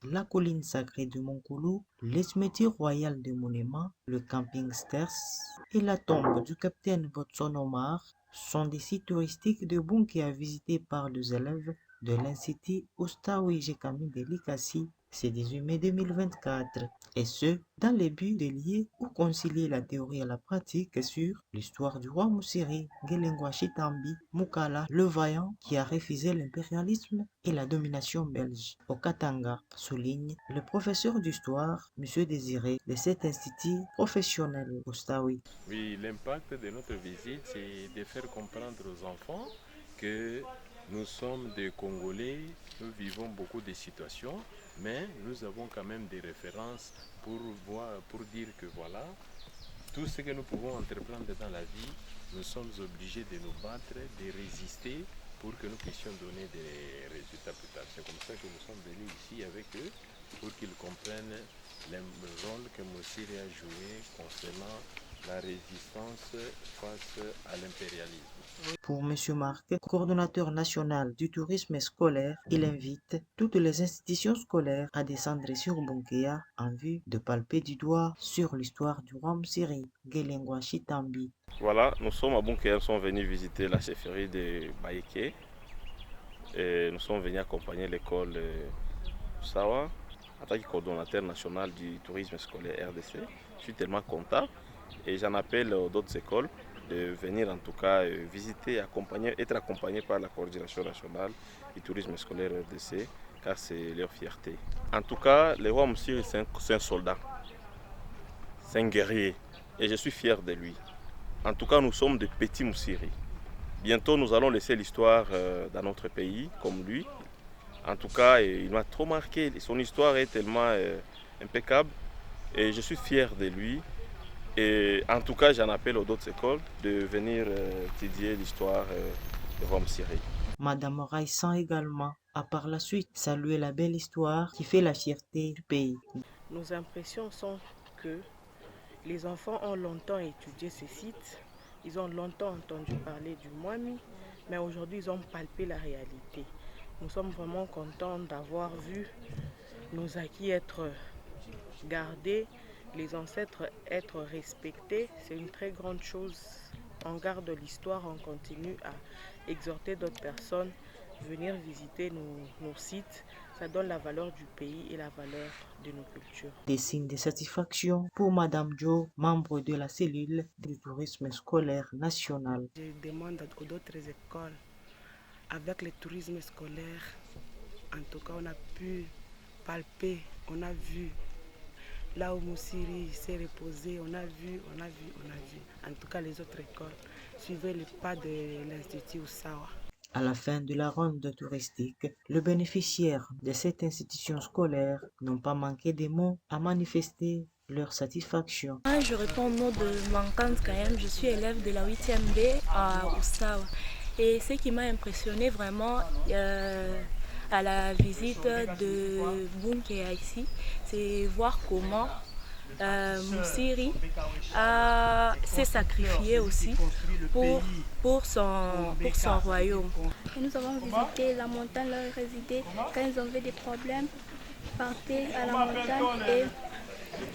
la colline sacrée de Monkoulou, les cimetières royales de Monema, le camping Sters et la tombe du capitaine Watson Omar sont des sites touristiques de Bunkea visités par les élèves de l'Institut Ostawi Jekami de Likasi ce 18 mai 2024, et ce, dans le but de lier ou concilier la théorie et la pratique sur l'histoire du roi Moussiri, Ngelengwa Chitambi, Mukala, le vaillant qui a refusé l'impérialisme et la domination belge au Katanga, souligne le professeur d'histoire, M. Désiré, de cet institut professionnel Ostawi. Oui, l'impact de notre visite, c'est de faire comprendre aux enfants que nous sommes des Congolais, nous vivons beaucoup de situations, mais nous avons quand même des références pour dire que voilà, tout ce que nous pouvons entreprendre dans la vie, nous sommes obligés de nous battre, de résister pour que nous puissions donner des résultats plus tard. C'est comme ça que nous sommes venus ici avec eux, pour qu'ils comprennent le rôle que Moussiri a joué concernant la résistance face à l'impérialisme. Pour M. Marc, coordonnateur national du tourisme scolaire, il invite toutes les institutions scolaires à descendre sur Bunkea en vue de palper du doigt sur l'histoire du roi Msiri, Ngelengwa Chitambi. Voilà, nous sommes à Bunkea, nous sommes venus visiter la chefferie de Baïké et nous sommes venus accompagner l'école Sawa en tant que coordonnateur national du tourisme scolaire RDC. Je suis tellement content et j'en appelle d'autres écoles de venir en tout cas visiter, être accompagné par la coordination nationale du tourisme scolaire RDC, car c'est leur fierté. En tout cas, le roi Moussiri, c'est un soldat, c'est un guerrier, et je suis fier de lui. En tout cas, nous sommes des petits Moussiri. Bientôt, nous allons laisser l'histoire dans notre pays, comme lui. En tout cas, il m'a trop marqué, son histoire est tellement impeccable, et je suis fier de lui. Et en tout cas, j'en appelle aux autres écoles de venir étudier l'histoire de roi Moussiri. Madame Raissan également a par la suite salué la belle histoire qui fait la fierté du pays. Nos impressions sont que les enfants ont longtemps étudié ces sites, ils ont longtemps entendu parler du Mwami, mais aujourd'hui ils ont palpé la réalité. Nous sommes vraiment contents d'avoir vu nos acquis être gardés, les ancêtres être respectés. C'est une très grande chose. On garde l'histoire, on continue à exhorter d'autres personnes à venir visiter nos sites. Ça donne la valeur du pays et la valeur de nos cultures. Des signes de satisfaction pour Madame Jo, membre de la cellule du tourisme scolaire national. Je demande aux autres écoles, avec le tourisme scolaire, en tout cas on a pu palper, on a vu. Là où Moussiri s'est reposé, on a vu. En tout cas, les autres écoles suivaient les pas de l'Institut Osawa. À la fin de la ronde touristique, les bénéficiaires de cette institution scolaire n'ont pas manqué de mots à manifester leur satisfaction. Je réponds au nom de Mankante Kayem, je suis élève de la 8e B à Osawa. Et ce qui m'a impressionné vraiment à la visite de Bunkea ici, c'est voir comment Moussiri s'est sacrifié aussi pour son royaume. Et nous avons visité la montagne, là où ils résidaient. Quand ils avaient des problèmes, ils partaient à la montagne et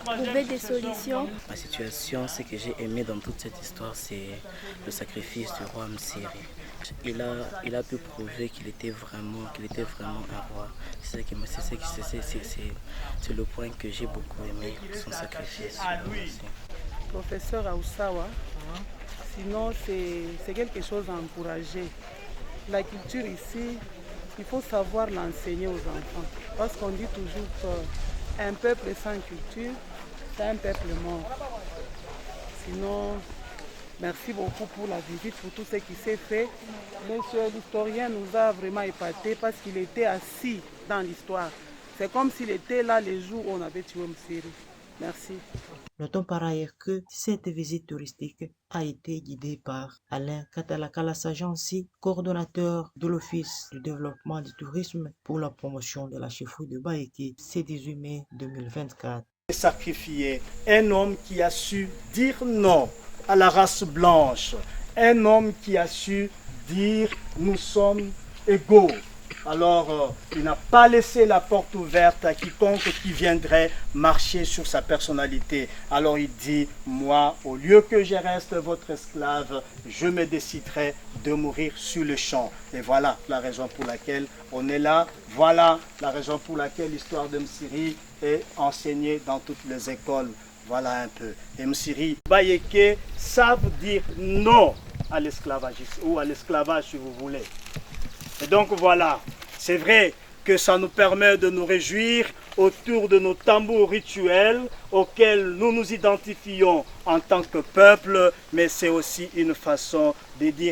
trouvaient des solutions. Ma situation, ce que j'ai aimé dans toute cette histoire, c'est le sacrifice du roi Moussiri. Il a pu prouver qu'il était vraiment un roi. C'est le point que j'ai beaucoup aimé, son sacrifice. Professeur Aoussawa, sinon c'est quelque chose à encourager. La culture ici, il faut savoir l'enseigner aux enfants. Parce qu'on dit toujours qu'un peuple sans culture, c'est un peuple mort. Sinon, merci beaucoup pour la visite, pour tout ce qui s'est fait. Monsieur l'historien nous a vraiment épatés parce qu'il était assis dans l'histoire. C'est comme s'il était là les jours où on avait tué Moussiri. Merci. Notons par ailleurs que cette visite touristique a été guidée par Alain Katalakala-Sajansi, coordonnateur de l'Office du développement du tourisme pour la promotion de la chefferie de Baïké, ce 18 mai 2024. Sacrifié, un homme qui a su dire non à la race blanche, un homme qui a su dire nous sommes égaux Alors, il n'a pas laissé la porte ouverte à quiconque qui viendrait marcher sur sa personnalité. Alors il dit, moi, au lieu que je reste votre esclave, je me déciderai de mourir sur le champ. Et voilà la raison pour laquelle on est là. Voilà la raison pour laquelle l'histoire de Msiri est enseignée dans toutes les écoles. Voilà un peu. Et Msiri, Bayeke savent dire non à l'esclavagisme ou à l'esclavage si vous voulez. Et donc voilà, c'est vrai que ça nous permet de nous réjouir autour de nos tambours rituels auxquels nous nous identifions en tant que peuple, mais c'est aussi une façon de dire